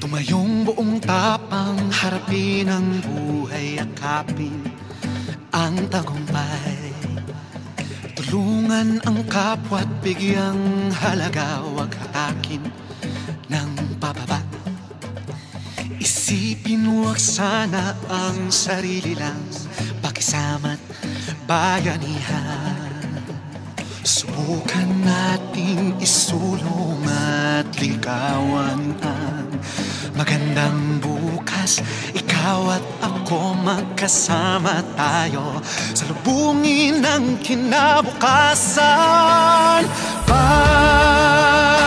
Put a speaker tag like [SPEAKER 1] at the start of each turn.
[SPEAKER 1] Tumayong buong tapang harapin ang buhay, akapin ang tagumpay. Tulungan ang kapwa't bigyang halaga, huwag hatakin ng pababa. Isipin huwag sana ang sarili lang, pakisama't bayanihan. Subukan nating isulong at ligawan ang magandang bukas. Ikaw at ako magkasama tayo, salubungin ang kinabukasan. Bye!